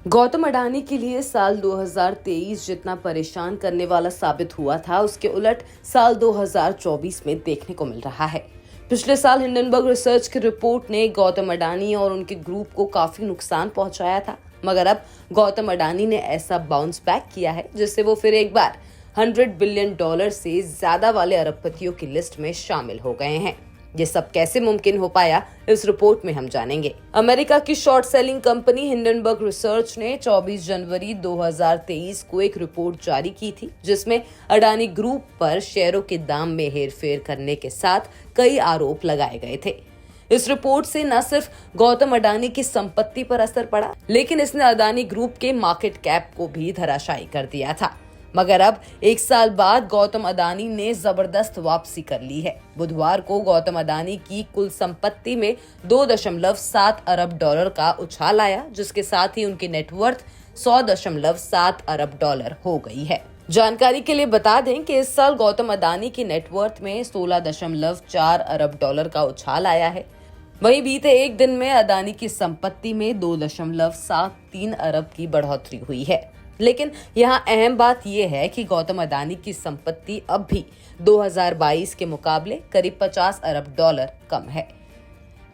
गौतम अडानी के लिए साल 2023 जितना परेशान करने वाला साबित हुआ था, उसके उलट साल 2024 में देखने को मिल रहा है। पिछले साल हिंडनबर्ग रिसर्च की रिपोर्ट ने गौतम अडानी और उनके ग्रुप को काफी नुकसान पहुंचाया था, मगर अब गौतम अडानी ने ऐसा बाउंस बैक किया है जिससे वो फिर एक बार $100 बिलियन से ज्यादा वाले अरबपतियों की लिस्ट में शामिल हो गए हैं। ये सब कैसे मुमकिन हो पाया, इस रिपोर्ट में हम जानेंगे। अमेरिका की short selling company Hindenburg research ने 24 जनवरी 2023 को एक रिपोर्ट जारी की थी, जिसमें अडानी ग्रुप पर शेयरों के दाम में हेरफेर करने के साथ कई आरोप लगाए गए थे। इस रिपोर्ट से न सिर्फ गौतम अडानी की संपत्ति पर असर पड़ा, लेकिन इसने अडानी ग्रुप के मार्केट कैप को भी धराशायी कर दिया था। मगर अब एक साल बाद गौतम अडानी ने जबरदस्त वापसी कर ली है। बुधवार को गौतम अडानी की कुल संपत्ति में $2.7 अरब का उछाल आया, जिसके साथ ही उनकी नेटवर्थ $100.7 अरब हो गई है। जानकारी के लिए बता दें कि इस साल गौतम अडानी की नेटवर्थ में $16.4 अरब का उछाल आया है। वहीं बीते एक दिन में अडानी की संपत्ति में 2.73 अरब की बढ़ोतरी हुई है। लेकिन यहाँ अहम बात यह है कि गौतम अडानी की संपत्ति अब भी 2022 के मुकाबले करीब $50 अरब कम है।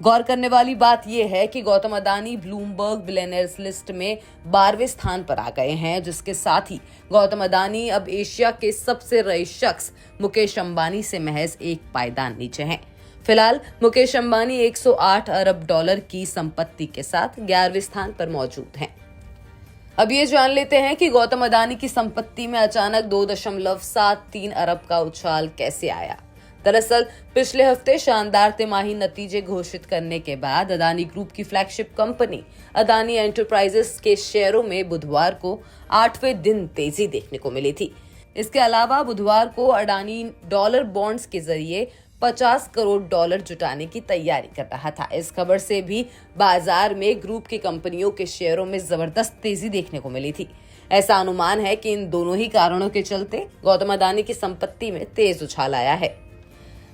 गौर करने वाली बात यह है कि Gautam Adani Bloomberg billionaires list में 12वें स्थान पर आ गए हैं, जिसके साथ ही गौतम अडानी अब एशिया के सबसे रईस शख्स मुकेश अंबानी से महज एक पायदान नीचे हैं। फिलहाल मुकेश अंबानी $108 अरब की संपत्ति के साथ 11वें स्थान पर मौजूद हैं। अब ये जान लेते हैं कि गौतम अडानी की संपत्ति में अचानक 2.73 अरब का उछाल कैसे आया। दरअसल पिछले हफ्ते शानदार तिमाही नतीजे घोषित करने के बाद अडानी ग्रुप की फ्लैगशिप कंपनी अडानी एंटरप्राइजेस के शेयरों में बुधवार को 8वें दिन तेजी देखने को मिली थी। इसके अलावा बुधवार को अडानी डॉलर बॉन्ड्स के जरिए $50 करोड़ जुटाने की तैयारी कर रहा था। इस खबर से भी बाजार में ग्रुप की कंपनियों के शेयरों में जबरदस्त तेजी देखने को मिली थी। ऐसा अनुमान है कि इन दोनों ही कारणों के चलते गौतम अडानी की संपत्ति में तेज उछाल आया है।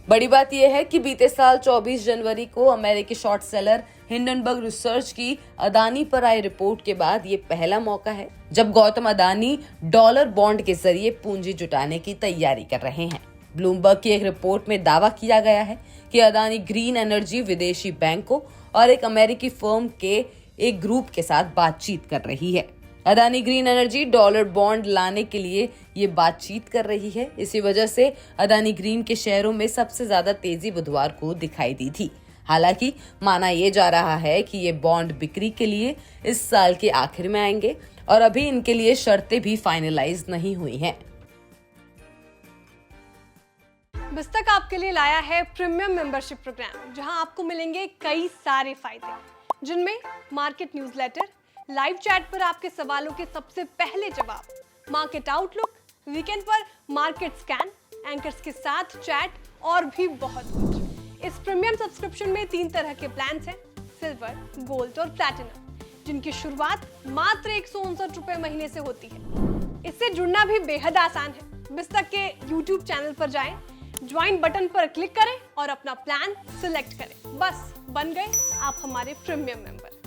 बड़ी बात यह है कि बीते साल 24 जनवरी को अमेरिकी शॉर्ट सेलर हिंडनबर्ग रिसर्च की अडानी पर आई रिपोर्ट के बाद ये पहला मौका है जब गौतम अडानी डॉलर बॉन्ड के जरिए पूंजी जुटाने की तैयारी कर रहे हैं। ब्लूमबर्ग की एक रिपोर्ट में दावा किया गया है कि अडानी ग्रीन एनर्जी विदेशी बैंकों और एक अमेरिकी फर्म के एक ग्रुप के साथ बातचीत कर रही है। Adani green energy dollar bond लाने के लिए ये बातचीत कर रही है। इसी वजह से अडानी ग्रीन के शेयरों में सबसे ज्यादा तेजी बुधवार को दिखाई दी थी। हालांकि माना यह जा रहा है कि ये बॉन्ड बिक्री के लिए इस साल के आखिर में आएंगे और अभी इनके लिए शर्तें भी फाइनलाइज नहीं हुई हैं। बिस्तक आपके लिए लाया है प्रीमियम मेंबरशिप प्रोग्राम, जहां आपको मिलेंगे कई सारे फायदे, जिनमें मार्केट न्यूज़लेटर, लाइव चैट पर आपके सवालों के सबसे पहले जवाब, मार्केट आउटलुक, वीकेंड पर मार्केट स्कैन, एंकर्स के साथ चैट और भी बहुत कुछ। इस प्रीमियम सब्सक्रिप्शन में 3 तरह के प्लान्स हैं, सिल्वर, गोल्ड और प्लैटिनम, जिनकी शुरुआत मात्र ₹159 महीने से होती है। इससे जुड़ना भी बेहद आसान है। बिस्तक के YouTube चैनल पर जाएं, ज्वाइन बटन पर क्लिक करें और अपना प्लान सिलेक्ट करें। बस बन गए आप हमारे प्रीमियम मेंबर।